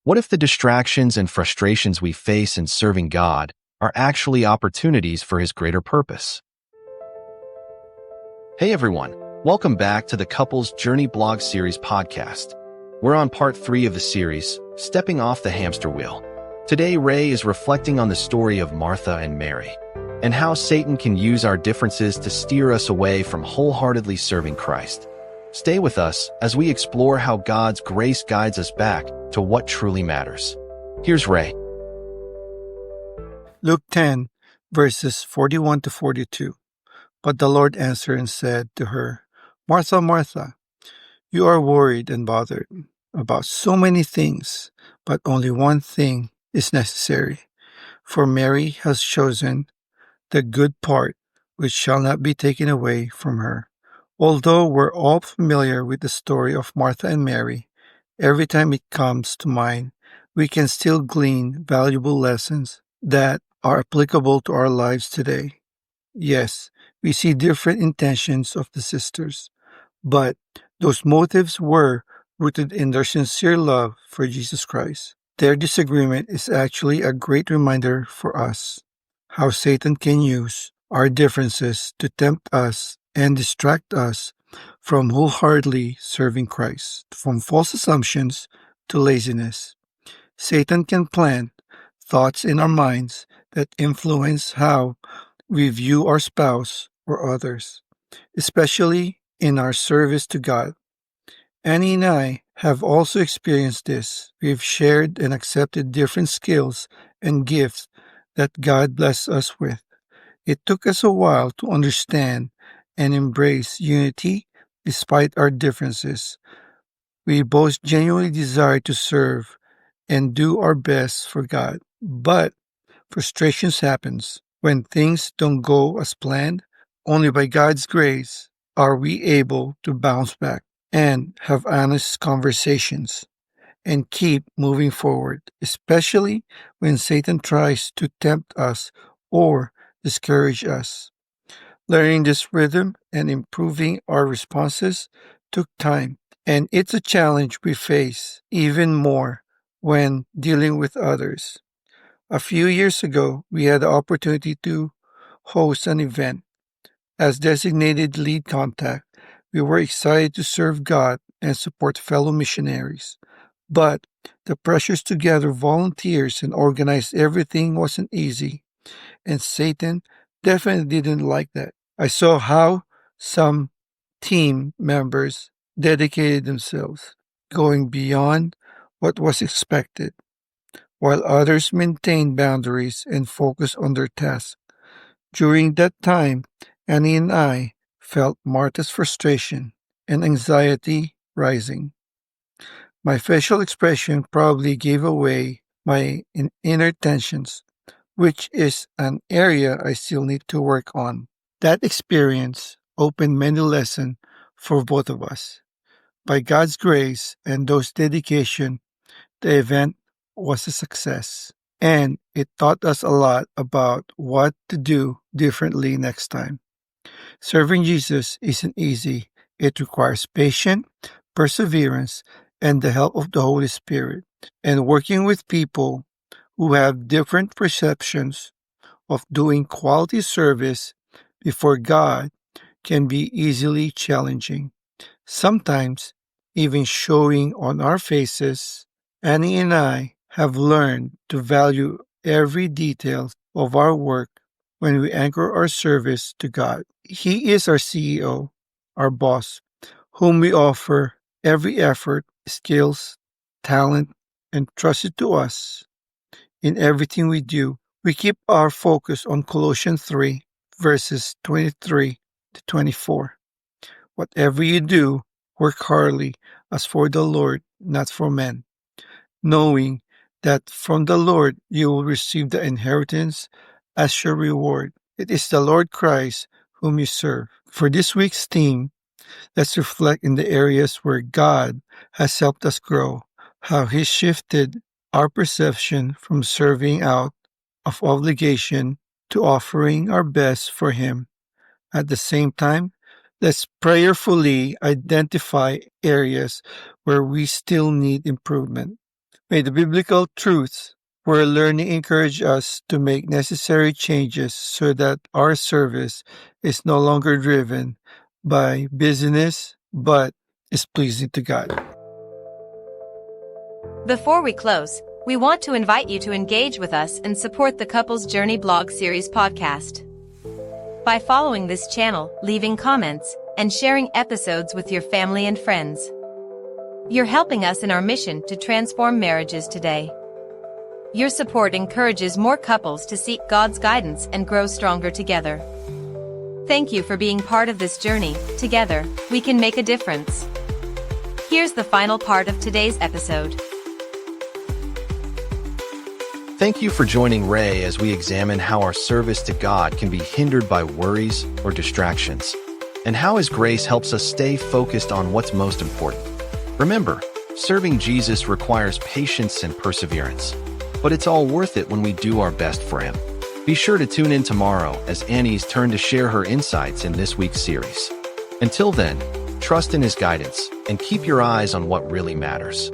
What if the distractions and frustrations we face in serving God are actually opportunities for His greater purpose? Hey everyone, welcome back to the Couples Journey blog series podcast. We're on part 3 of the series, Stepping Off the Hamster Wheel. Today, Ray is reflecting on the story of Martha and Mary, and how Satan can use our differences to steer us away from wholeheartedly serving Christ. Stay with us as we explore how God's grace guides us back to what truly matters. Here's Ray. Luke 10, verses 41 to 42. But the Lord answered and said to her, Martha, Martha, you are worried and bothered about so many things, but only one thing is necessary. For Mary has chosen the good part, which shall not be taken away from her. Although we're all familiar with the story of Martha and Mary, every time it comes to mind, we can still glean valuable lessons that are applicable to our lives today. Yes, we see different intentions of the sisters, but those motives were rooted in their sincere love for Jesus Christ. Their disagreement is actually a great reminder for us how Satan can use our differences to tempt us and distract us from wholeheartedly serving Christ, from false assumptions to laziness. Satan can plant thoughts in our minds that influence how we view our spouse or others, especially in our service to God. Annie and I have also experienced this. We've shared and accepted different skills and gifts that God blessed us with. It took us a while to understand and embrace unity despite our differences. We both genuinely desire to serve and do our best for God, but frustrations happens when things don't go as planned. Only by God's grace are we able to bounce back and have honest conversations and keep moving forward, especially when Satan tries to tempt us or discourage us. Learning this rhythm and improving our responses took time, and it's a challenge we face even more when dealing with others. A few years ago, we had the opportunity to host an event. As designated lead contact, we were excited to serve God and support fellow missionaries. But the pressures to gather volunteers and organize everything wasn't easy, and Satan definitely didn't like that. I saw how some team members dedicated themselves, going beyond what was expected, while others maintained boundaries and focused on their tasks. During that time, Annie and I felt Martha's frustration and anxiety rising. My facial expression probably gave away my inner tensions, which is an area I still need to work on. That experience opened many lessons for both of us. By God's grace and those dedication, the event was a success, and it taught us a lot about what to do differently next time. Serving Jesus isn't easy. It requires patience, perseverance, and the help of the Holy Spirit. And working with people who have different perceptions of doing quality service before God can be easily challenging. Sometimes, even showing on our faces. Annie and I have learned to value every detail of our work when we anchor our service to God. He is our CEO, our boss, whom we offer every effort, skills, talent, and trusted to us in everything we do. We keep our focus on Colossians 3, verses 23 to 24. Whatever you do, work heartily as for the Lord, not for men, knowing that from the Lord you will receive the inheritance as your reward. It is the Lord Christ whom you serve. For this week's theme, let's reflect in the areas where God has helped us grow, how He shifted our perception from serving out of obligation to offering our best for Him. At the same time, let's prayerfully identify areas where we still need improvement. May the biblical truths we're learning encourage us to make necessary changes so that our service is no longer driven by busyness, but is pleasing to God. Before we close, we want to invite you to engage with us and support the Couples Journey blog series podcast. By following this channel, leaving comments, and sharing episodes with your family and friends. You're helping us in our mission to transform marriages today. Your support encourages more couples to seek God's guidance and grow stronger together. Thank you for being part of this journey. Together, we can make a difference. Here's the final part of today's episode. Thank you for joining Ray as we examine how our service to God can be hindered by worries or distractions, and how His grace helps us stay focused on what's most important. Remember, serving Jesus requires patience and perseverance, but it's all worth it when we do our best for Him. Be sure to tune in tomorrow as Annie's turn to share her insights in this week's series. Until then, trust in His guidance and keep your eyes on what really matters.